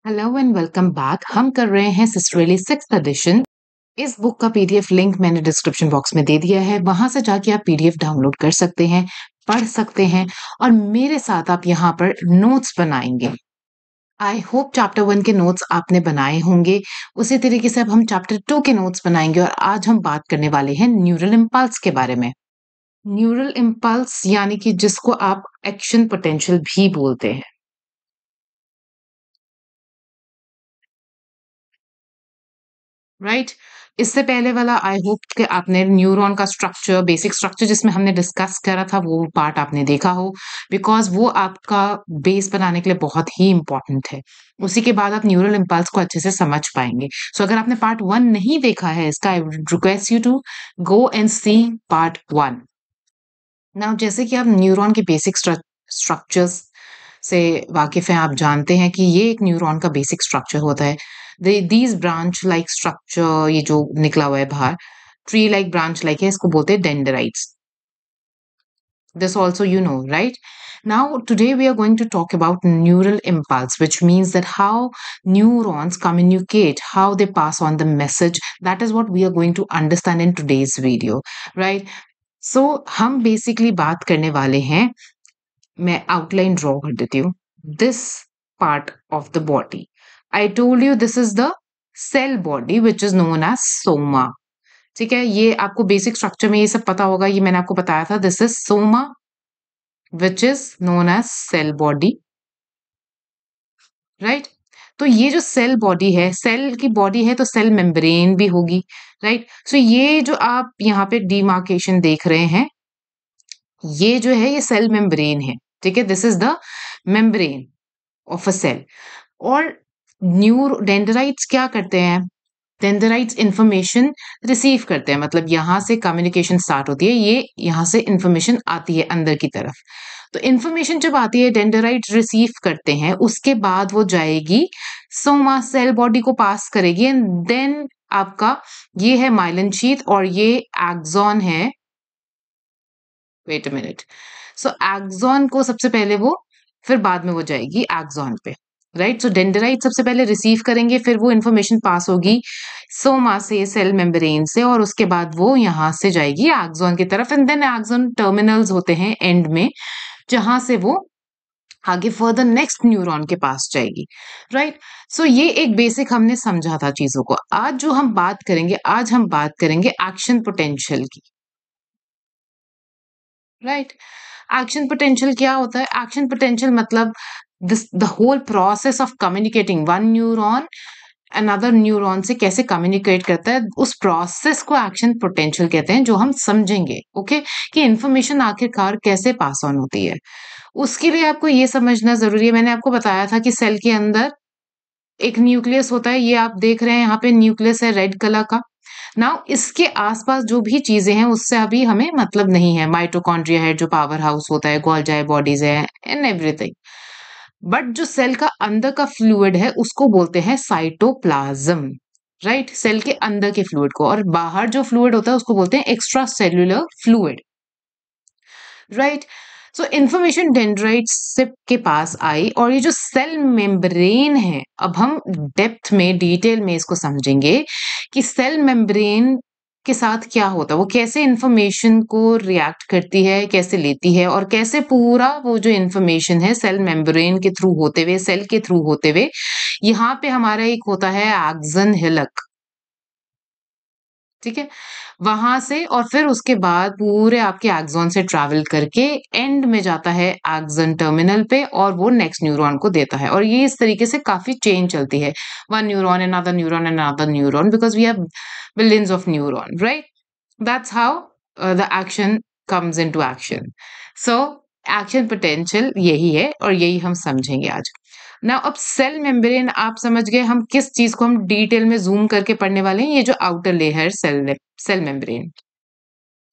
Hello and welcome back. हम कर रहे हैं सिस्टरली सिक्स्थ एडिशन। इस बुक का पीडीएफ लिंक मैंने डिस्क्रिप्शन बॉक्स में दे दिया है, वहां से जाके आप पीडीएफ डाउनलोड कर सकते हैं, पढ़ सकते हैं और मेरे साथ आप यहाँ पर नोट्स बनाएंगे। आई होप चैप्टर 1 के नोट्स आपने बनाए होंगे। उसी तरीके से अब हम चैप्टर 2 के नोट्स बनाएंगे और आज हम बात करने वाले हैं न्यूरल इम्पल्स के बारे में। न्यूरल इम्पल्स यानी कि जिसको आप एक्शन पोटेंशियल भी बोलते हैं, राइट। इससे पहले वाला आई होप कि आपने न्यूरॉन का स्ट्रक्चर, बेसिक स्ट्रक्चर जिसमें हमने डिस्कस करा था, वो पार्ट आपने देखा हो, बिकॉज वो आपका बेस बनाने के लिए बहुत ही इंपॉर्टेंट है। उसी के बाद आप न्यूरल इम्पल्स को अच्छे से समझ पाएंगे। सो अगर आपने पार्ट 1 नहीं देखा है इसका, I would request you to go and see part 1। Now जैसे कि आप न्यूरॉन के बेसिक स्ट्रक्चर्स से वाकिफ हैं, आप जानते हैं कि ये एक न्यूरॉन का बेसिक स्ट्रक्चर होता है। दीज ब्रांच लाइक स्ट्रक्चर, ये जो निकला हुआ है बाहर, ट्री लाइक ब्रांच लाइक है, इसको बोलते हैं डेंडराइट्स। This also you know, right? Now, today we are going to talk about neural impulse, which means that how neurons communicate, how they pass on the message. That is what we are going to understand in today's video, right? So, हम basically बात करने वाले हैं, मैं outline draw कर देती हूँ. This part of the body. I told you this is the cell body, which is known as soma. ठीक है, ये आपको बेसिक स्ट्रक्चर में ये सब पता होगा, ये मैंने आपको बताया था। This is soma which is known as cell body, right. तो ये जो सेल बॉडी है, सेल की बॉडी है तो सेल मेम्ब्रेन भी होगी, राइट। सो ये जो आप यहाँ पे डिमार्केशन देख रहे हैं, ये जो है ये सेल मेम्ब्रेन है, ठीक है। This is the membrane of a cell. और न्यूरो डेंड्राइट्स क्या करते हैं? डेंड्राइट्स इंफॉर्मेशन रिसीव करते हैं, मतलब यहाँ से कम्युनिकेशन स्टार्ट होती है, ये यहाँ से इंफॉर्मेशन आती है अंदर की तरफ। तो इंफॉर्मेशन जब आती है, डेंड्राइट रिसीव करते हैं, उसके बाद वो जाएगी सोमा सेल बॉडी को पास करेगी, एंड देन आपका ये है माइलिन शीथ और ये एक्सॉन है। Wait a minute. So axon को सबसे पहले वो, फिर बाद में वो जाएगी एक्सॉन पे, राइट। सो डेंड्राइट सबसे पहले रिसीव करेंगे, फिर वो इंफॉर्मेशन पास होगी सोमा से, सेल मेम्ब्रेन से, और उसके बाद वो यहाँ से जाएगी एक्सॉन की तरफ, एंड देन एक्सॉन टर्मिनल्स होते हैं एंड में, जहां से वो आगे फर्दर नेक्स्ट न्यूरॉन के पास जाएगी, राइट। सो ये एक बेसिक हमने समझा था चीजों को। आज जो हम बात करेंगे, आज हम बात करेंगे एक्शन पोटेंशियल की, राइट। एक्शन पोटेंशियल क्या होता है? एक्शन पोटेंशियल मतलब this the whole process of communicating one neuron another neuron से कैसे कम्युनिकेट करता है, उस प्रोसेस को एक्शन पोटेंशियल कहते हैं, जो हम समझेंगे, ओके, कि इंफॉर्मेशन आखिरकार कैसे पास ऑन होती है। उसके लिए आपको ये समझना जरूरी है, मैंने आपको बताया था कि सेल के अंदर एक न्यूक्लियस होता है, ये आप देख रहे हैं यहाँ पे न्यूक्लियस है रेड कलर का। नाउ इसके आसपास जो भी चीजें हैं उससे अभी हमें मतलब नहीं है। माइटोकॉन्ड्रिया है जो पावर हाउस होता है, गोल्जाई बॉडीज है एंड एवरीथिंग। बट जो सेल का अंदर का फ्लूइड है उसको बोलते हैं साइटोप्लाज्म, राइट। सेल के अंदर के फ्लूइड को, और बाहर जो फ्लूइड होता है उसको बोलते हैं एक्स्ट्रा सेल्यूलर फ्लूइड, राइट। सो इंफॉर्मेशन डेंड्राइट्स के पास आई, और ये जो सेल मेम्ब्रेन है, अब हम डेप्थ में डिटेल में इसको समझेंगे कि सेल मेम्ब्रेन के साथ क्या होता है, वो कैसे इंफॉर्मेशन को रिएक्ट करती है, कैसे लेती है, और कैसे पूरा वो जो इंफॉर्मेशन है सेल मेम्ब्रेन के थ्रू होते हुए, सेल के थ्रू होते हुए, यहाँ पे हमारा एक होता है एक्सन हिलक, ठीक है, वहां से, और फिर उसके बाद पूरे आपके एक्सॉन से ट्रैवल करके एंड में जाता है एक्सन टर्मिनल पे, और वो नेक्स्ट न्यूरॉन को देता है। और ये इस तरीके से काफी चेन चलती है, one neuron another neuron another neuron, because we have billions of neuron, right. That's how the action comes into action. So action potential यही है, और यही हम समझेंगे आज। ना अब सेल मेम्ब्रेन आप समझ गए, हम किस चीज को हम डिटेल में जूम करके पढ़ने वाले हैं, ये जो outer layer cell cell membrane.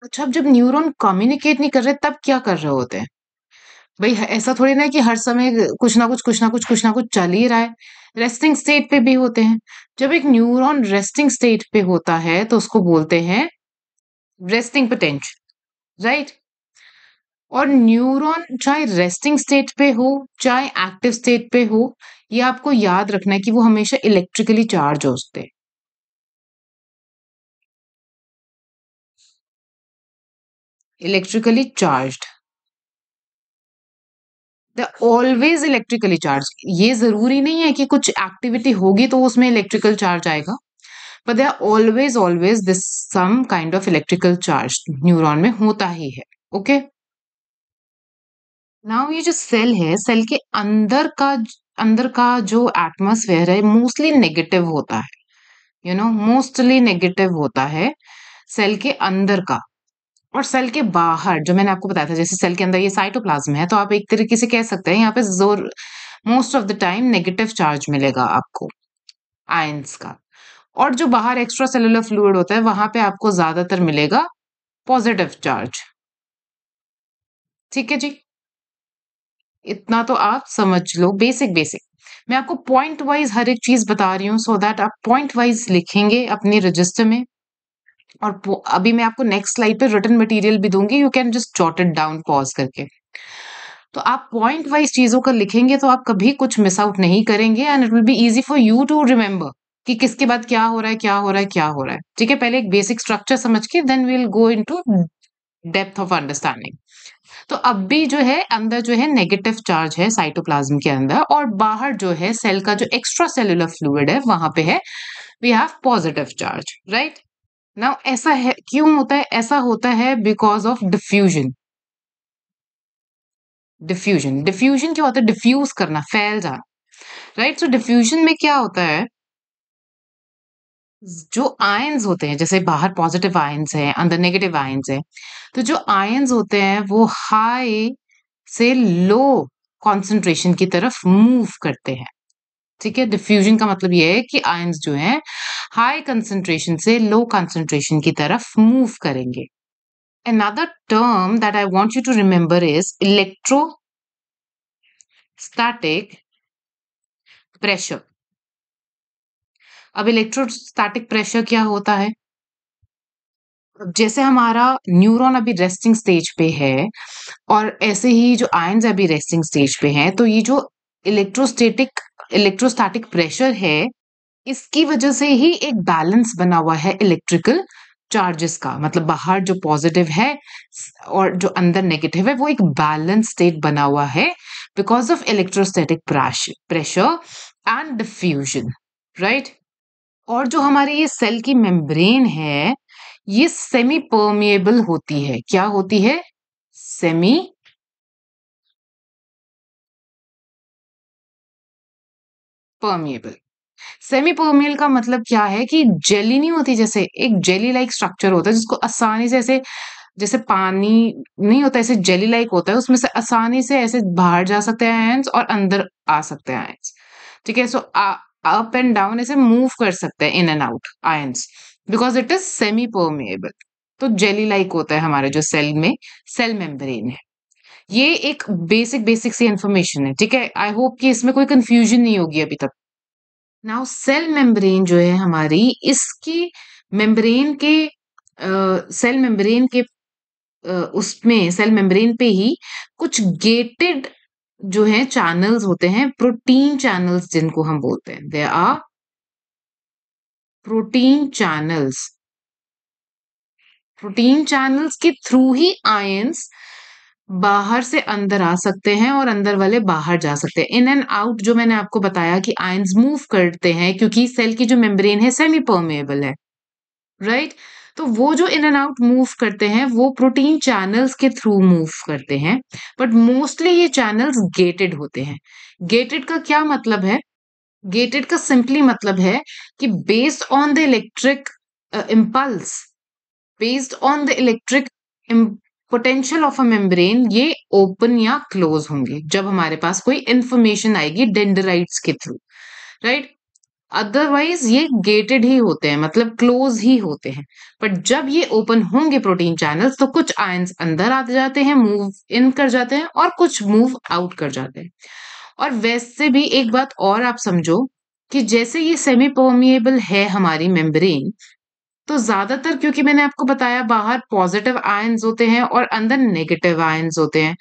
अच्छा, अब जब न्यूरॉन कम्युनिकेट नहीं कर रहे तब क्या कर रहे होते हैं? भाई ऐसा थोड़ी ना है कि हर समय कुछ ना कुछ कुछ ना कुछ कुछ ना कुछ चल ही रहा है। रेस्टिंग स्टेट पे भी होते हैं। जब एक न्यूरॉन रेस्टिंग स्टेट पे होता है तो उसको बोलते हैं रेस्टिंग पोटेंशियल, राइट। और न्यूरॉन चाहे रेस्टिंग स्टेट पे हो चाहे एक्टिव स्टेट पे हो, ये आपको याद रखना है कि वो हमेशा इलेक्ट्रिकली चार्ज होते हैं। Electrically charged, the always electrically charge. ये जरूरी नहीं है कि कुछ एक्टिविटी होगी तो उसमें इलेक्ट्रिकल चार्ज आएगा, but they are always this some kind of electrical charge neuron में होता ही है। ओके, नाउ ये जो सेल है, सेल के अंदर का जो एटमॉस्फेयर है मोस्टली नेगेटिव होता है, मोस्टली नेगेटिव होता है सेल के अंदर का। और सेल के बाहर जो मैंने आपको बताया था, जैसे सेल के अंदर ये साइटोप्लाज्म है, तो आप एक तरीके से कह सकते हैं यहाँ पे जोर most of the time negative charge मिलेगा आपको, आयंस का। और जो बाहर एक्स्ट्रा सेलुलर फ्लूइड होता है वहां पे आपको ज्यादातर मिलेगा पॉजिटिव चार्ज। ठीक है जी, इतना तो आप समझ लो, बेसिक बेसिक। मैं आपको पॉइंट वाइज हर एक चीज बता रही हूँ सो दैट आप पॉइंट वाइज लिखेंगे अपने रजिस्टर में। और अभी मैं आपको नेक्स्ट स्लाइड पे रिटन मटेरियल भी दूंगी, you can just jot it down pause करके। तो आप पॉइंट वाइज चीजों का लिखेंगे तो आप कभी कुछ मिस आउट नहीं करेंगे and it will be easy for you to remember कि किसके बाद क्या हो रहा है, क्या हो रहा है, क्या हो रहा है। ठीक है, पहले एक बेसिक स्ट्रक्चर समझ के then we will go into depth of understanding. तो अब भी जो है अंदर जो है नेगेटिव चार्ज है साइटोप्लाज्म के अंदर, और बाहर जो है सेल का जो एक्स्ट्रा सेलुलर फ्लूइड है वहां पे है we have positive charge, right. Now ऐसा है क्यों होता है, ऐसा होता है बिकॉज ऑफ डिफ्यूजन। डिफ्यूजन क्या होता है, डिफ्यूज करना, फैल जाना, राइट। सो डिफ्यूजन में क्या होता है, जो आयंस होते हैं, जैसे बाहर पॉजिटिव आयंस है अंदर नेगेटिव आयंस है, तो जो आयंस होते हैं वो हाई से लो कॉन्सेंट्रेशन की तरफ मूव करते हैं। ठीक है, डिफ्यूजन का मतलब ये है कि आयंस जो हैं हाई कंसंट्रेशन से लो कंसंट्रेशन की तरफ मूव करेंगे। Another term that I want you to remember is electrostatic pressure। अब इलेक्ट्रोस्टैटिक प्रेशर क्या होता है, जैसे हमारा न्यूरॉन अभी रेस्टिंग स्टेज पे है और ऐसे ही जो आयंस अभी रेस्टिंग स्टेज पे हैं, तो ये जो इलेक्ट्रोस्टैटिक प्रेशर है, इसकी वजह से ही एक बैलेंस बना हुआ है इलेक्ट्रिकल चार्जेस का। मतलब बाहर जो पॉजिटिव है और जो अंदर नेगेटिव है वो एक बैलेंस स्टेट बना हुआ है because of electrostatic pressure and diffusion, right. और जो हमारी ये सेल की मेम्ब्रेन है, ये सेमी परमिएबल होती है। क्या होती है, सेमी परमिएबल। सेमी परमियल का मतलब क्या है कि जेली नहीं होती, जैसे एक जेली लाइक स्ट्रक्चर होता है जिसको आसानी से ऐसे, जैसे पानी नहीं होता ऐसे जेली लाइक होता है, उसमें से आसानी से ऐसे बाहर जा सकते हैं आयंस और अंदर आ सकते हैं आयंस। ठीक है, सो अप एंड डाउन ऐसे मूव कर सकते हैं in and out ions because it is semi permeable. तो जेली लाइक होता है हमारे जो सेल में सेल मेम्ब्रेन है। ये एक बेसिक बेसिक सी इंफॉर्मेशन है। ठीक है, आई होप कि इसमें कोई कंफ्यूजन नहीं होगी अभी तक। नाउ सेल मेम्ब्रेन जो है हमारी, इसकी मेम्ब्रेन के सेल मेम्ब्रेन के उसमें सेल मेम्ब्रेन पे ही कुछ गेटेड जो है चैनल्स होते हैं, प्रोटीन चैनल्स जिनको हम बोलते हैं, they are protein channels. Protein channels के थ्रू ही आयंस बाहर से अंदर आ सकते हैं और अंदर वाले बाहर जा सकते हैं। इन एंड आउट जो मैंने आपको बताया कि आयंस मूव करते हैं क्योंकि सेल की जो मेम्ब्रेन है सेमी परमेएबल है, राइट। तो वो जो इन एंड आउट मूव करते हैं वो प्रोटीन चैनल्स के थ्रू मूव करते हैं, बट मोस्टली ये चैनल्स गेटेड होते हैं। गेटेड का क्या मतलब है, गेटेड का सिंपली मतलब है कि based on the electric impulse, based on the electric potential of a membrane, ये ओपन या क्लोज होंगे जब हमारे पास कोई इंफॉर्मेशन आएगी डेंड्राइट्स के थ्रू, राइट। अदरवाइज ये गेटेड ही होते हैं, मतलब क्लोज ही होते हैं। बट जब ये ओपन होंगे प्रोटीन चैनल्स तो कुछ आयंस अंदर आ जाते हैं, मूव इन कर जाते हैं, और कुछ मूव आउट कर जाते हैं। और वैसे भी एक बात और आप समझो कि जैसे ये सेमी परमिएबल है हमारी मेम्ब्रेन, तो ज्यादातर क्योंकि मैंने आपको बताया बाहर पॉजिटिव आयंस होते हैं और अंदर नेगेटिव आयंस होते हैं।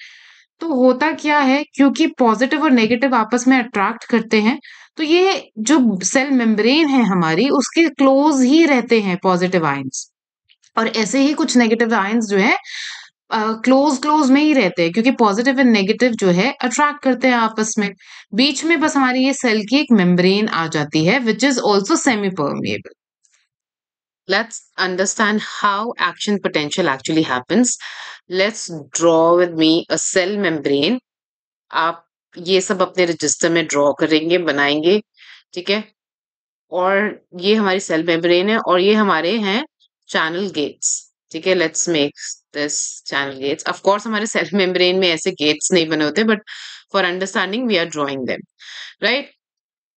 तो होता क्या है क्योंकि पॉजिटिव और नेगेटिव आपस में अट्रैक्ट करते हैं, तो ये जो सेल मेम्ब्रेन है हमारी उसके क्लोज ही रहते हैं पॉजिटिव आयंस। और ऐसे ही कुछ नेगेटिव आयंस जो है क्लोज क्लोज में ही रहते हैं क्योंकि पॉजिटिव एंड नेगेटिव जो है अट्रैक्ट करते हैं आपस में। बीच में बस हमारी ये सेल की एक मेम्ब्रेन आ जाती है which is also semi permeable. Let's understand how action potential actually happens. Let's draw with me a cell membrane. आप ये सब अपने रजिस्टर में ड्रॉ करेंगे, बनाएंगे, ठीक है? और ये हमारी सेल मेम्ब्रेन है और ये हमारे हैं चैनल गेट्स, ठीक है? Let's make this channel gates. Of course हमारे सेल मेम्ब्रेन में ऐसे गेट्स नहीं बने होते, but for understanding we are drawing them, right?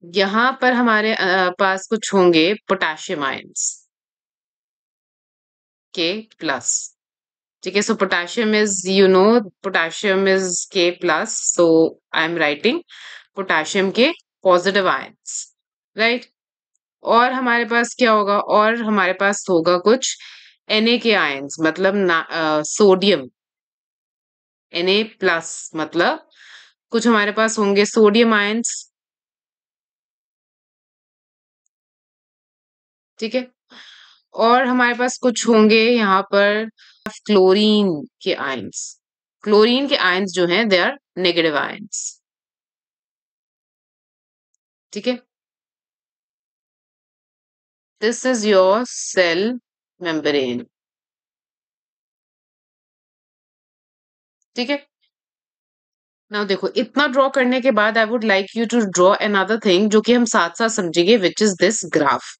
यहाँ पर हमारे पास कुछ होंगे पोटेशियम आयंस, के प्लस, ठीक है? सो पोटेशियम इज, पोटेशियम इज के plus, so I am writing potassium के पॉजिटिव आयंस, राइट? और हमारे पास क्या होगा, और हमारे पास होगा कुछ Na के आयंस, मतलब सोडियम, Na प्लस, मतलब कुछ हमारे पास होंगे सोडियम आयंस, ठीक है? और हमारे पास कुछ होंगे यहाँ पर क्लोरीन के आयंस। क्लोरीन के आयंस जो हैं दे आर नेगेटिव आयंस, ठीक है? This is your cell membrane, ठीक है? नाउ देखो, इतना ड्रॉ करने के बाद I would like you to draw another thing जो कि हम साथ साथ समझेंगे, विच इज दिस ग्राफ।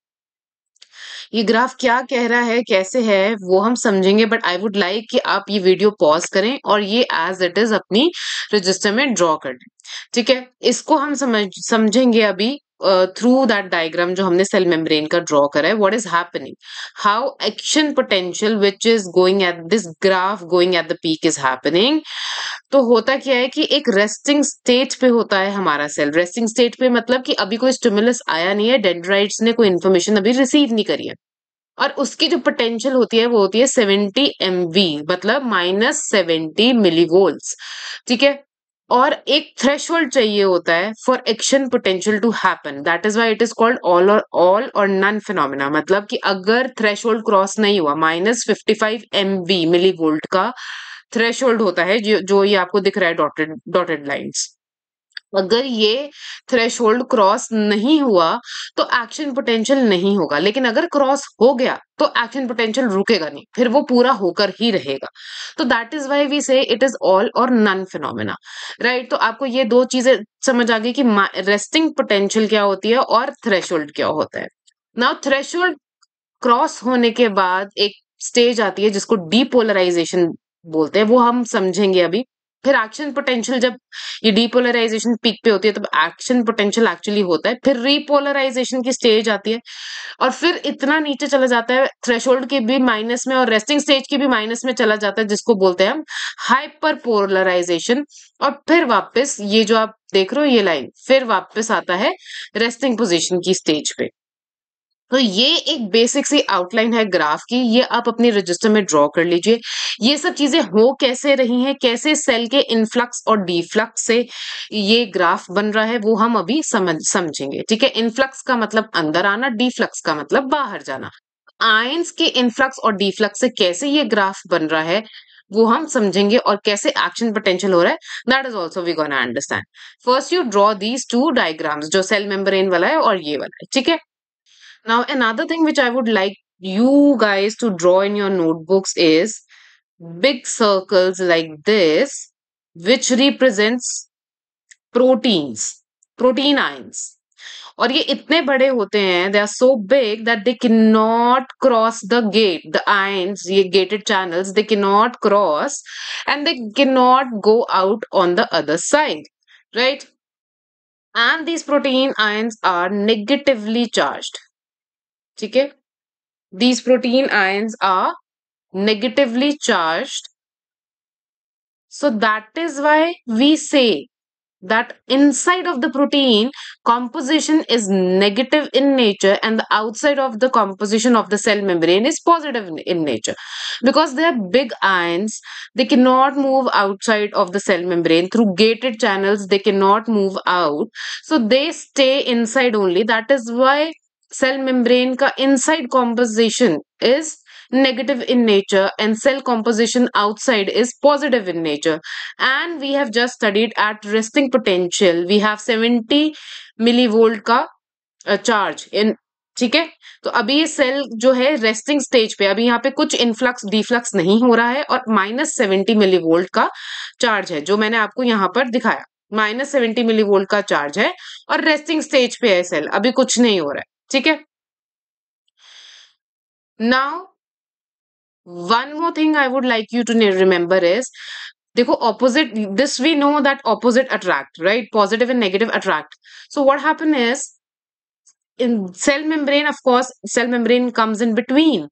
ये ग्राफ क्या कह रहा है, कैसे है, वो हम समझेंगे, बट आई वुड लाइक कि आप ये वीडियो पॉज करें और ये एज इट इज अपनी रजिस्टर में ड्रॉ कर लें, ठीक है? इसको हम समझेंगे अभी थ्रू दैट डायग्राम जो हमने सेल मेम्ब्रेन का ड्रॉ करा है। What is happening, how action potential which is going at this graph, going at the peak is happening. तो होता क्या है कि एक रेस्टिंग स्टेट पे होता है हमारा सेल। रेस्टिंग स्टेट पे मतलब कि अभी कोई स्टिमुलस आया नहीं है, डेंड्राइट्स ने कोई इन्फॉर्मेशन अभी रिसीव नहीं करी है, और उसकी जो पोटेंशियल होती है वो होती है 70 MV, मतलब -70 मिलीवोल्ट्स, ठीक है? और एक थ्रेशोल्ड चाहिए होता है for action potential to happen, that is why it is called all or none phenomena. मतलब कि अगर थ्रेशोल्ड क्रॉस नहीं हुआ, -55 MV मिलीवोल्ट का थ्रेशोल्ड होता है, जो ये आपको दिख रहा है डॉटेड डॉटेड लाइन्स, अगर ये थ्रेशोल्ड क्रॉस नहीं हुआ तो एक्शन पोटेंशियल नहीं होगा, लेकिन अगर क्रॉस हो गया तो एक्शन पोटेंशियल रुकेगा नहीं, फिर वो पूरा होकर ही रहेगा। तो दैट इज व्हाई वी से it is all or none phenomena, right? तो आपको ये दो चीजें समझ आ गई कि रेस्टिंग पोटेंशियल क्या होती है और थ्रेशोल्ड क्या होता है। नाउ थ्रेशोल्ड क्रॉस होने के बाद एक स्टेज आती है जिसको डीपोलराइजेशन बोलते हैं, वो हम समझेंगे अभी। फिर एक्शन पोटेंशियल, जब ये डीपोलराइजेशन पीक पे होती है तब एक्शन पोटेंशियल एक्चुअली होता है, फिर रीपोलराइजेशन की स्टेज आती है, और फिर इतना नीचे चला जाता है थ्रेशोल्ड के भी माइनस में और रेस्टिंग स्टेज के भी माइनस में चला जाता है, जिसको बोलते हैं हम हाइपर पोलराइजेशन। और फिर वापस ये जो आप देख रहे हो ये लाइन फिर वापस आता है रेस्टिंग पोजिशन की स्टेज पे। तो ये एक बेसिक सी आउटलाइन है ग्राफ की, ये आप अपने रजिस्टर में ड्रॉ कर लीजिए। ये सब चीजें हो कैसे रही हैं, कैसे सेल के इनफ्लक्स और डिफ्लक्स से ये ग्राफ बन रहा है, वो हम अभी समझेंगे, ठीक है? इनफ्लक्स का मतलब अंदर आना, डिफ्लक्स का मतलब बाहर जाना। आयंस के इनफ्लक्स और डिफ्लक्स से कैसे ये ग्राफ बन रहा है वो हम समझेंगे, और कैसे एक्शन पोटेंशियल हो रहा है, that is also we gonna understand. First you draw these two diagrams, जो सेल मेम्ब्रेन वाला है और ये वाला है, ठीक है? Now, another thing which I would like you guys to draw in your notebooks is big circles like this, which represents proteins, protein ions. और ये इतने बड़े होते हैं, they are so big that they cannot cross the gate, the ions, ये gated channels, they cannot cross and they cannot go out on the other side, right? And these protein ions are negatively charged, ठीक है? These protein ions are negatively charged. So that is why we say that inside of the protein composition is negative in nature and the outside of the composition of the cell membrane is positive in nature, because they are big ions. They cannot move outside of the cell membrane through gated channels. They cannot move out, so they stay inside only. That is why cell membrane ka inside composition is negative in nature and cell composition outside is positive in nature. And we have just studied at resting potential we have 70 millivolt का charge in, ठीक है। तो अभी ये cell जो है resting stage पे, अभी यहाँ पे कुछ इनफ्लक्स डिफ्लक्स नहीं हो रहा है और -70 मिलीवोल्ट का चार्ज है जो मैंने आपको यहाँ पर दिखाया। -70 मिलीवोल्ट का चार्ज है और रेस्टिंग स्टेज पे है सेल, अभी कुछ नहीं हो रहा है, ठीक है। Now one more thing I would like you to remember is, देखो opposite, this we know that opposite attract, right? Positive and negative attract. So what happen is, in cell membrane, of course cell membrane comes in between.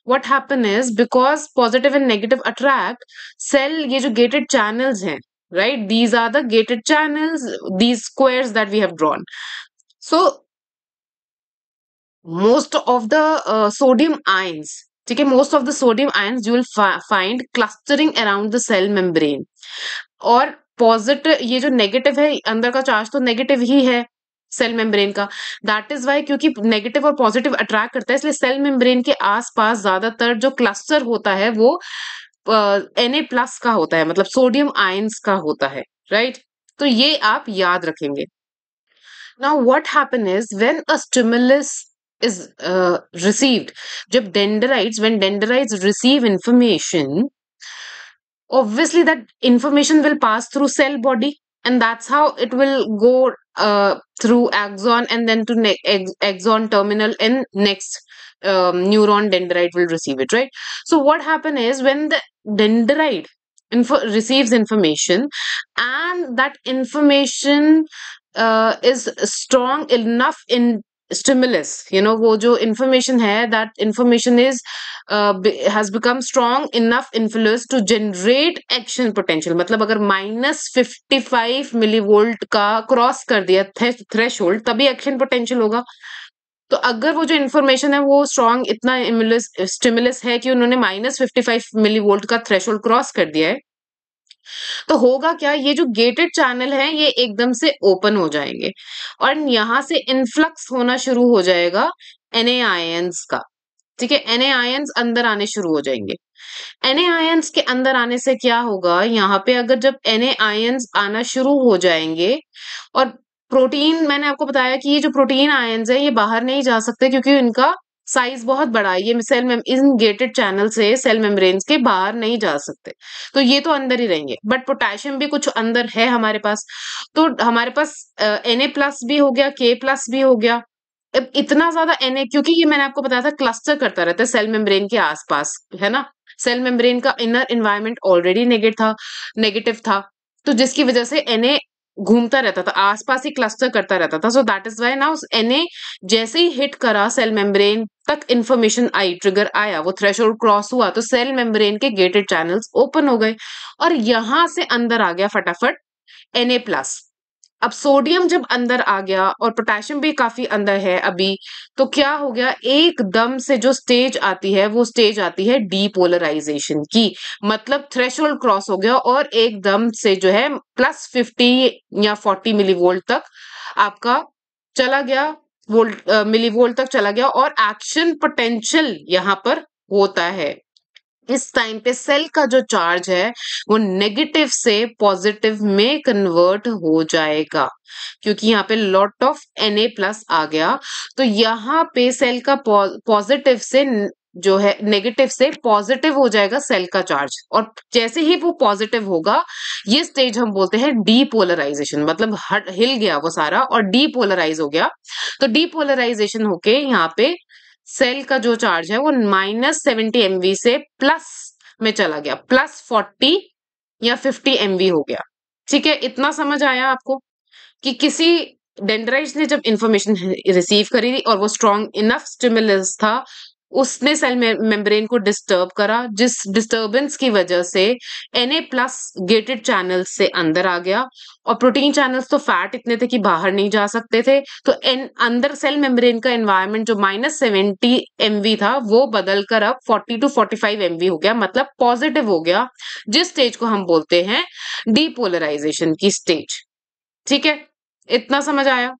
What happen is, because positive and negative attract, cell ये जो gated channels हैं, right? These are the gated channels, these squares that we have drawn. So most of the sodium ions, ठीक है, most of the sodium ions you will find clustering around the cell membrane. और positive, ये जो negative है अंदर का charge तो negative ही है सेल मेम्ब्रेन का, दैट इज वाई, क्योंकि नेगेटिव और पॉजिटिव अट्रैक्ट करता है, इसलिए सेल मेम्ब्रेन के आसपास ज्यादातर जो क्लस्टर होता है वो Na+ का होता है, मतलब सोडियम आयंस का होता है, राइट? तो ये आप याद रखेंगे। Now what happen is, when a stimulus is received, जब dendrites, when dendrites receive information, obviously that information will pass through cell body, and that's how it will go through axon and then to axon terminal, and next neuron dendrite will receive it, right? So what happen is, when the dendrite receives information and that information is strong enough in stimulus, वो जो information है, that information is has become strong enough influence to generate action potential, मतलब अगर -55 millivolt का cross कर दिया threshold तभी action potential होगा। तो अगर वो जो इन्फॉर्मेशन है वो स्ट्रॉन्ग इतना स्टिमुलस है कि उन्होंने -55 मिलीवोल्ट का थ्रेशोल्ड क्रॉस कर दिया है, तो होगा क्या, ये जो गेटेड चैनल है ये एकदम से ओपन हो जाएंगे और यहाँ से इनफ्लक्स होना शुरू हो जाएगा Na आयंस का, ठीक है। Na आयंस अंदर आने शुरू हो जाएंगे। Na आयंस के अंदर आने से क्या होगा, यहाँ पे अगर जब Na आयंस आना शुरू हो जाएंगे, और प्रोटीन, मैंने आपको बताया कि ये जो प्रोटीन आयंस है ये बाहर नहीं जा सकते क्योंकि इनका साइज बहुत बड़ा है, ये सेल इन गेटेड चैनल से सेल मेम्ब्रेन्स के बाहर नहीं जा सकते, तो ये तो अंदर ही रहेंगे। बट पोटेशियम भी कुछ अंदर है हमारे पास, तो हमारे पास Na+ भी हो गया, K+ भी हो गया। अब इतना ज्यादा Na, क्योंकि ये मैंने आपको बताया था क्लस्टर करता रहता है सेल मेम्ब्रेन के आसपास, है ना। सेल मेम्ब्रेन का इनर एनवायरनमेंट ऑलरेडी नेगेटिव था, तो जिसकी वजह से Na घूमता रहता था, आसपास ही क्लस्टर करता रहता था। So that is why now Na जैसे ही हिट करा सेल मेम्ब्रेन तक इंफॉर्मेशन आई, ट्रिगर आया, वो थ्रेशोल्ड क्रॉस हुआ, तो सेल मेम्ब्रेन के गेटेड चैनल्स ओपन हो गए और यहां से अंदर आ गया फटाफट Na+। अब सोडियम जब अंदर आ गया और पोटेशियम भी काफी अंदर है अभी, तो क्या हो गया, एकदम से जो स्टेज आती है वो स्टेज आती है डीपोलराइजेशन की, मतलब थ्रेशोल्ड क्रॉस हो गया और एकदम से जो है +50 या 40 मिलीवोल्ट तक आपका चला गया, वोल्ट मिलीवोल्ट तक चला गया और एक्शन पोटेंशियल यहाँ पर होता है। इस टाइम पे सेल का जो चार्ज है वो नेगेटिव से पॉजिटिव में कन्वर्ट हो जाएगा, क्योंकि यहाँ पे लॉट ऑफ Na+ आ गया, तो यहाँ पे सेल का पॉजिटिव से जो है नेगेटिव से पॉजिटिव हो जाएगा सेल का चार्ज, और जैसे ही वो पॉजिटिव होगा ये स्टेज हम बोलते हैं डीपोलराइजेशन, मतलब हिल गया वो सारा और डीपोलराइज हो गया। तो डीपोलराइजेशन होके यहाँ पे सेल का जो चार्ज है वो -70 MV से प्लस में चला गया, +40 या 50 MV हो गया, ठीक है। इतना समझ आया आपको कि किसी डेंड्राइट्स ने जब इंफॉर्मेशन रिसीव करी और वो स्ट्रॉन्ग इनफ स्टिमुलस था, उसने सेल मेम्ब्रेन को डिस्टर्ब करा, जिस डिस्टर्बेंस की वजह से Na+ गेटेड चैनल से अंदर आ गया, और प्रोटीन चैनल्स तो फैट इतने थे कि बाहर नहीं जा सकते थे, तो अंदर सेल मेम्ब्रेन का एनवायरनमेंट जो -70 MV था वो बदलकर अब 40 to 45 MV हो गया, मतलब पॉजिटिव हो गया, जिस स्टेज को हम बोलते हैं डीपोलराइजेशन की स्टेज। ठीक है, इतना समझ आया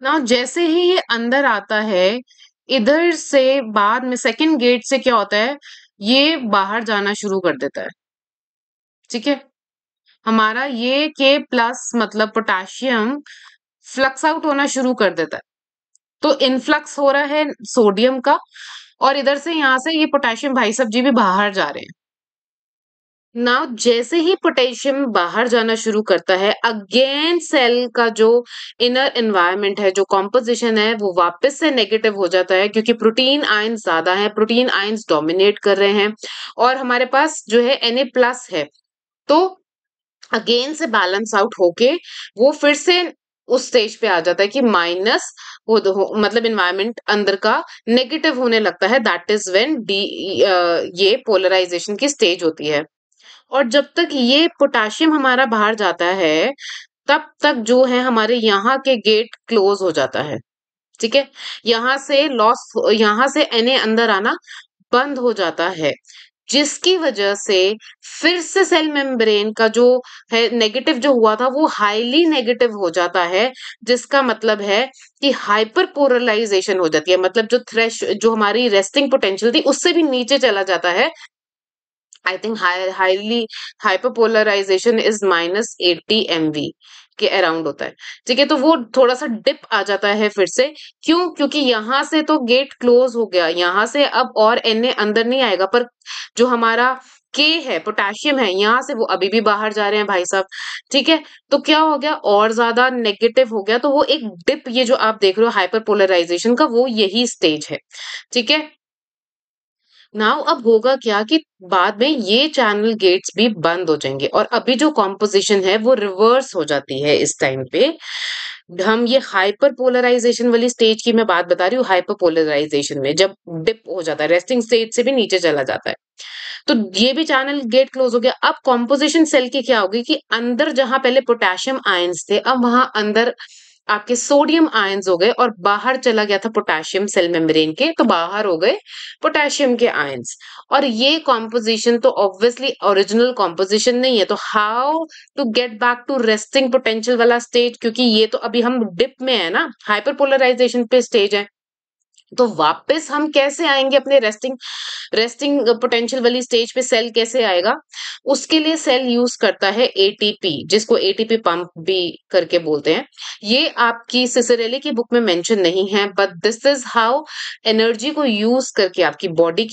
ना? जैसे ही ये अंदर आता है, इधर से बाद में सेकंड गेट से क्या होता है, ये बाहर जाना शुरू कर देता है। ठीक है, हमारा ये K+ मतलब पोटेशियम फ्लक्स आउट होना शुरू कर देता है। तो इनफ्लक्स हो रहा है सोडियम का, और इधर से यहाँ से ये पोटेशियम भाई साहब जी भी बाहर जा रहे हैं। नाउ जैसे ही पोटेशियम बाहर जाना शुरू करता है, अगेन सेल का जो इनर एनवायरनमेंट है, जो कॉम्पोजिशन है, वो वापस से नेगेटिव हो जाता है, क्योंकि प्रोटीन आयंस ज्यादा है, प्रोटीन आयंस डोमिनेट कर रहे हैं, और हमारे पास जो है Na+ है। तो अगेन से बैलेंस आउट होके वो फिर से उस स्टेज पे आ जाता है कि माइनस मतलब इन्वायरमेंट अंदर का नेगेटिव होने लगता है। दैट इज व्हेन ये पोलराइजेशन की स्टेज होती है। और जब तक ये पोटेशियम हमारा बाहर जाता है, तब तक जो है हमारे यहाँ के गेट क्लोज हो जाता है। ठीक है, यहाँ से Na अंदर आना बंद हो जाता है, जिसकी वजह से फिर से सेल मेम्ब्रेन का जो है नेगेटिव जो हुआ था वो हाईली नेगेटिव हो जाता है, जिसका मतलब है कि हाइपर पोलराइजेशन हो जाती है, मतलब जो हमारी रेस्टिंग पोटेंशियल थी उससे भी नीचे चला जाता है। I think highly hyperpolarisation is -80 MV के अराउंड होता है। ठीक है, तो वो थोड़ा सा डिप आ जाता है फिर से। क्यों? क्योंकि यहाँ से तो गेट क्लोज हो गया, यहाँ से अब और Na अंदर नहीं आएगा, पर जो हमारा K है, पोटेशियम है, यहाँ से वो अभी भी बाहर जा रहे हैं भाई साहब। ठीक है, तो क्या हो गया, और ज्यादा नेगेटिव हो गया, तो वो एक डिप, ये जो आप देख रहे हो हाइपर पोलराइजेशन का, वो यही स्टेज है। ठीक है, नाउ अब होगा क्या कि बाद में ये चैनल गेट्स भी बंद हो जाएंगे, और अभी जो कॉम्पोजिशन है वो रिवर्स हो जाती है इस टाइम पे। हम ये हाइपर पोलराइजेशन वाली स्टेज की मैं बात बता रही हूँ। हाइपर पोलराइजेशन में जब डिप हो जाता है, रेस्टिंग स्टेज से भी नीचे चला जाता है, तो ये भी चैनल गेट क्लोज हो गया। अब कॉम्पोजिशन सेल की क्या होगी कि अंदर जहां पहले पोटेशियम आयंस थे, अब वहां अंदर आपके सोडियम आयंस हो गए, और बाहर चला गया था पोटेशियम सेल मेम्ब्रेन के, तो बाहर हो गए पोटेशियम के आयंस। और ये कॉम्पोजिशन तो ऑब्वियसली ओरिजिनल कॉम्पोजिशन नहीं है, तो how to get back to resting potential वाला स्टेज, क्योंकि ये तो अभी हम डिप में है ना, हाइपर पोलराइजेशन पे स्टेज है, तो वापस हम कैसे आएंगे अपने रेस्टिंग रेस्टिंग पोटेंशियल वाली स्टेज पे? सेल कैसे आएगा? उसके लिए सेल यूज करता है एटीपी, जिसको एटीपी पंप भी करके बोलते हैं। ये आपकी सिसरेली की बुक में मेंशन नहीं है, but this is how energy को यूज करके आपकी बॉडी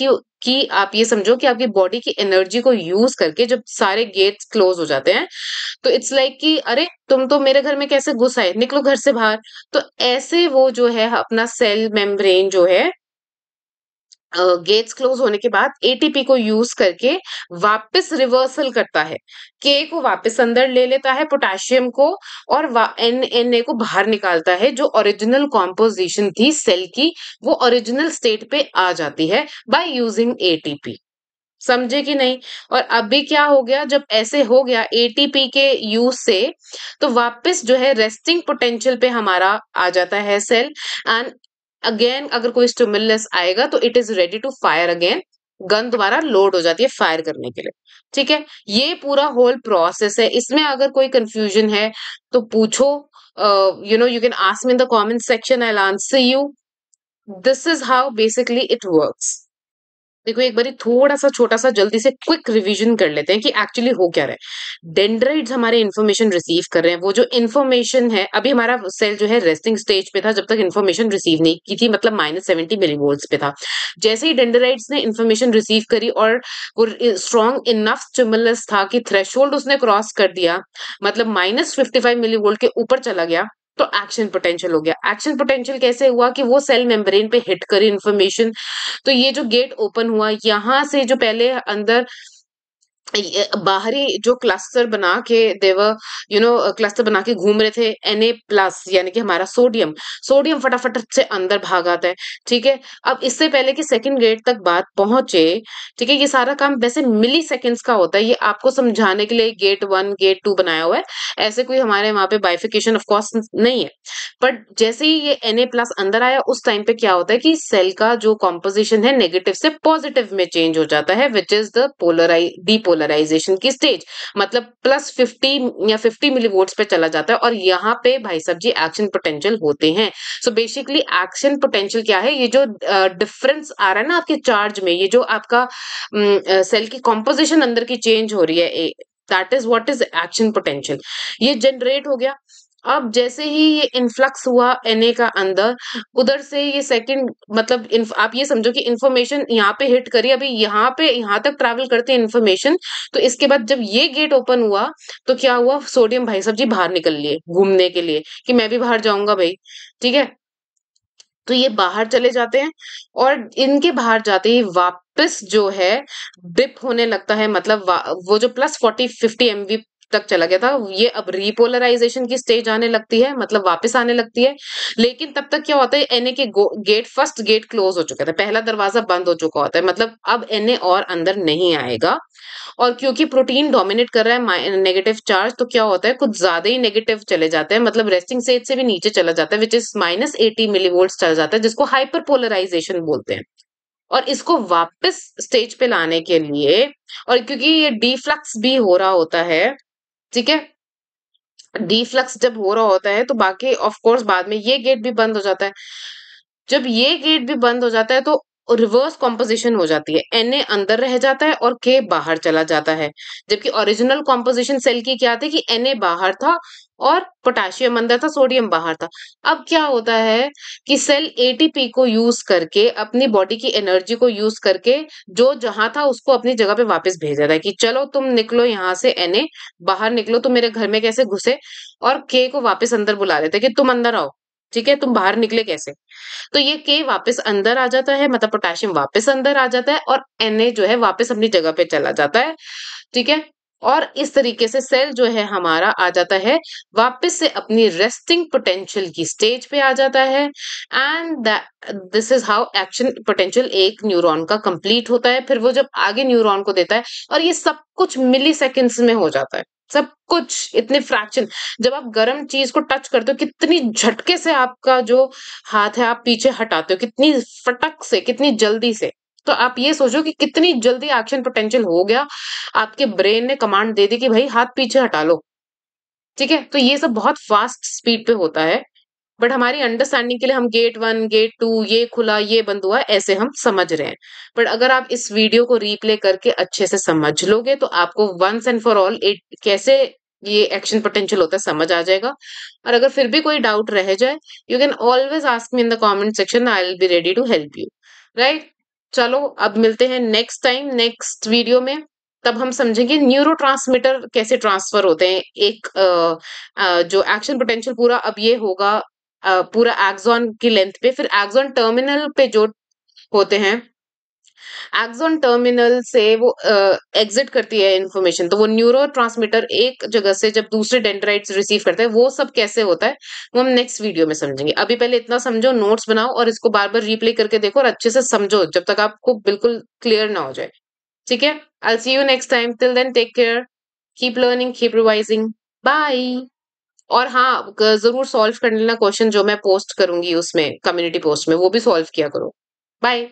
की आप ये समझो कि आपकी बॉडी की एनर्जी को यूज करके जब सारे गेट्स क्लोज हो जाते हैं, तो इट्स लाइक कि अरे तुम तो मेरे घर में कैसे घुस आए, निकलो घर से बाहर। तो ऐसे वो जो है अपना सेल मेम्ब्रेन जो है गेट्स क्लोज होने के बाद एटीपी को यूज करके वापस रिवर्सल करता है, के को वापस अंदर ले लेता है, पोटेशियम को, और एन ए को बाहर निकालता है। जो ओरिजिनल कॉम्पोजिशन थी सेल की, वो ओरिजिनल स्टेट पे आ जाती है बाय यूजिंग एटीपी। समझे कि नहीं? और अभी क्या हो गया, जब ऐसे हो गया एटीपी के यूज से, तो वापस जो है रेस्टिंग पोटेंशियल पे हमारा आ जाता है सेल, एंड अगेन अगर कोई स्टिमुलस आएगा तो it is ready to fire again. Gun दोबारा लोड हो जाती है फायर करने के लिए। ठीक है, ये पूरा होल प्रोसेस है। इसमें अगर कोई कंफ्यूजन है तो पूछो, you can ask me in the comment section, I will answer you. This is how basically it works. देखो एक बारी थोड़ा सा छोटा सा जल्दी से क्विक रिवीजन कर लेते हैं कि एक्चुअली हो क्या रहा है। डेंड्राइट्स हमारे इन्फॉर्मेशन रिसीव कर रहे हैं, वो जो इन्फॉर्मेशन है, अभी हमारा सेल जो है रेस्टिंग स्टेज पे था जब तक इन्फॉर्मेशन रिसीव नहीं की थी, मतलब -70 मिलीवोल्ट्स पे था। जैसे ही डेंड्राइट्स ने इन्फॉर्मेशन रिसीव करी और वो स्ट्रॉन्ग इनफ स्टिमुलस था कि थ्रेशोल्ड उसने क्रॉस कर दिया, मतलब -55 मिलीवोल्ट के ऊपर चला गया, तो एक्शन पोटेंशियल हो गया। एक्शन पोटेंशियल कैसे हुआ कि वो सेल मेम्ब्रेन पे हिट करी इन्फॉर्मेशन, तो ये जो गेट ओपन हुआ, यहाँ से जो पहले अंदर बाहरी जो क्लस्टर बना के देवर क्लस्टर बना के घूम रहे थे Na+ यानी कि हमारा सोडियम। सोडियम फटाफट से अंदर भाग आता है, ठीक है। अब इससे पहले कि सेकंड गेट तक बात पहुंचे, ठीक है, ये सारा काम वैसे मिली सेकेंड्स का होता है। ये आपको समझाने के लिए गेट 1 गेट 2 बनाया हुआ है। ऐसे कोई हमारे वहां पे बाइफिकेशन ऑफ कोर्स नहीं है। बट जैसे ही ये Na+ अंदर आया, उस टाइम पे क्या होता है कि सेल का जो कॉम्पोजिशन है नेगेटिव से पॉजिटिव में चेंज हो जाता है, विच इज द डीपोलराइजेशन की स्टेज। मतलब +50 या 50 मिलीवोल्ट्स पे चला जाता है, और यहाँ पे भाई साहब जी एक्शन पोटेंशियल होते हैं। सो बेसिकली एक्शन पोटेंशियल क्या है? ये जो डिफरेंस आ रहा है ना आपके चार्ज में, ये जो आपका सेल की कॉम्पोजिशन अंदर की चेंज हो रही है, that is what is action potential. ये जनरेट हो गया। अब जैसे ही ये इन्फ्लक्स हुआ Na का अंदर, उधर से ये सेकंड मतलब आप ये समझो कि इन्फॉर्मेशन यहाँ पे हिट करी, अभी यहाँ पे यहाँ तक ट्रैवल करते हैं इन्फॉर्मेशन। तो इसके बाद जब ये गेट ओपन हुआ, तो क्या हुआ, सोडियम भाई साहब जी बाहर निकल लिए घूमने के लिए कि मैं भी बाहर जाऊंगा भाई, ठीक है। तो ये बाहर चले जाते हैं, और इनके बाहर जाते ही वापस जो है डिप होने लगता है। मतलब वो जो +40-50 MV तक चला गया था, ये अब रिपोलराइजेशन की स्टेज आने लगती है, मतलब वापस आने लगती है। लेकिन तब तक क्या होता है, Na के गेट फर्स्ट गेट क्लोज हो चुका था, पहला दरवाजा बंद हो चुका होता है, मतलब अब Na और अंदर नहीं आएगा। और क्योंकि प्रोटीन डोमिनेट कर रहा है नेगेटिव चार्ज, तो क्या होता है, कुछ ज्यादा ही नेगेटिव चले जाते हैं, मतलब रेस्टिंग स्टेज से भी नीचे चला जाता है, विच इज -80 मिलीवोल्ट चला जाता है, जिसको हाइपरपोलराइजेशन बोलते हैं। और इसको वापस स्टेज पे लाने के लिए, और क्योंकि ये डीफ्लक्स भी हो रहा होता है, ठीक है, डीफ्लक्स जब हो रहा होता है तो बाकी ऑफ कोर्स बाद में ये गेट भी बंद हो जाता है। जब ये गेट भी बंद हो जाता है, तो रिवर्स कॉम्पोजिशन हो जाती है, Na अंदर रह जाता है और K बाहर चला जाता है। जबकि ओरिजिनल कॉम्पोजिशन सेल की क्या थी कि Na बाहर था और पोटेशियम अंदर था, सोडियम बाहर था। अब क्या होता है कि सेल एटीपी को यूज करके, अपनी बॉडी की एनर्जी को यूज करके, जो जहां था उसको अपनी जगह पे वापस भेज देता है कि चलो तुम निकलो यहाँ से, Na बाहर निकलो, तुम मेरे घर में कैसे घुसे, और K को वापस अंदर बुला लेते हैं कि तुम अंदर आओ, ठीक है, तुम बाहर निकले कैसे। तो ये के वापस अंदर आ जाता है, मतलब पोटेशियम वापस अंदर आ जाता है, और Na जो है वापस अपनी जगह पे चला जाता है, ठीक है। और इस तरीके से सेल जो है हमारा आ जाता है वापस से अपनी रेस्टिंग पोटेंशियल की स्टेज पे आ जाता है। And this is how action potential एक न्यूरॉन का कंप्लीट होता है। फिर वो जब आगे न्यूरॉन को देता है, और ये सब कुछ मिली सेकेंड्स में हो जाता है, सब कुछ इतने फ्रैक्शन। जब आप गर्म चीज को टच करते हो, कितनी झटके से आपका जो हाथ है आप पीछे हटाते हो, कितनी फटक से, कितनी जल्दी से। तो आप ये सोचो कि कितनी जल्दी एक्शन पोटेंशियल हो गया, आपके ब्रेन ने कमांड दे दी कि भाई हाथ पीछे हटा लो, ठीक है। तो ये सब बहुत फास्ट स्पीड पे होता है। बट हमारी अंडरस्टैंडिंग के लिए हम गेट 1 गेट 2 ये खुला ये बंद हुआ ऐसे हम समझ रहे हैं। बट अगर आप इस वीडियो को रीप्ले करके अच्छे से समझ लोगे, तो आपको वंस एंड फॉर ऑल कैसे ये एक्शन पोटेंशियल होता है समझ आ जाएगा। और अगर फिर भी कोई डाउट रह जाए, you can always ask me in the comment section, I will be ready to help you, right. चलो अब मिलते हैं नेक्स्ट टाइम नेक्स्ट वीडियो में। तब हम समझेंगे न्यूरोट्रांसमीटर कैसे ट्रांसफर होते हैं। एक जो एक्शन पोटेंशियल पूरा अब ये होगा पूरा एक्सॉन की लेंथ पे, फिर एक्सॉन टर्मिनल पे जो होते हैं, एक्सॉन टर्मिनल से वो एग्जिट करती है इंफॉर्मेशन, तो वो न्यूरोट्रांसमीटर एक जगह से जब दूसरे डेंड्राइट्स रिसीव करते हैं, वो सब कैसे होता है वो हम नेक्स्ट वीडियो में समझेंगे। अभी पहले इतना समझो, नोट्स बनाओ और इसको बार बार रीप्ले करके देखो और अच्छे से समझो जब तक आपको बिल्कुल क्लियर ना हो जाए, ठीक है। I see you next time, till then take care, keep learning, keep revising, bye. और हाँ, जरूर सॉल्व कर लेना क्वेश्चन जो मैं पोस्ट करूंगी उसमें, कम्युनिटी पोस्ट में, वो भी सॉल्व किया करो। बाय।